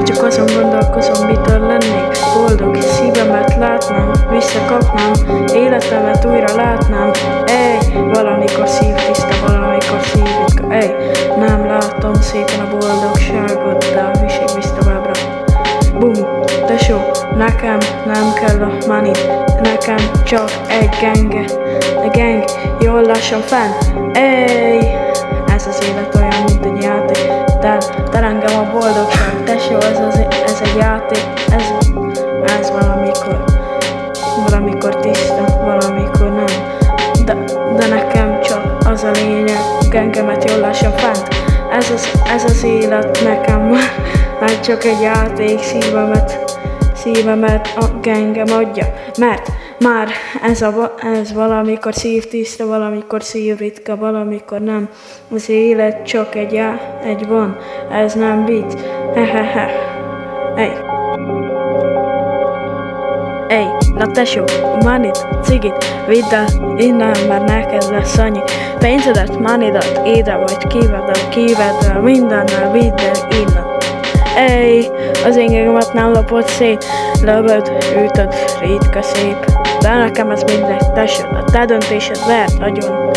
Csak azon gondolkozom, mitől lennék boldog. Szívemet látnám, visszakapnám, életemet újra látnám. Valamikor szívtiszta, valamikor szívritka. Nem látom szépen a boldogságot, de a hűség visz továbbra. Bum, tesó, nekem nem kell a money, nekem csak egy genge. A gang, jól lassan fenn. Ez az élet olyan, mint egy játék. Te engem a boldogság, tesó, ez egy játék. Ez valamikor tiszta, valamikor nem. De nekem csak az a lényeg, gengemet jól lassan fent. Ez az élet nekem már csak egy játék. Szívemet a gengem adja, mert már ez valamikor szívtiszta, valamikor szívritka, valamikor nem. Az élet csak egy van, ez nem vicc. Na tesó, manit, cigit, vidd el innen, mert neked lesz annyi. Pénzedet, manidat, ide vagy kivedd el, mindennel vidd el innen. Az ingegemet nem lopod szét, lövöd, ütöd, ritka szép. De nekem ez mindegy, tesó, a te döntésed lehet agyon.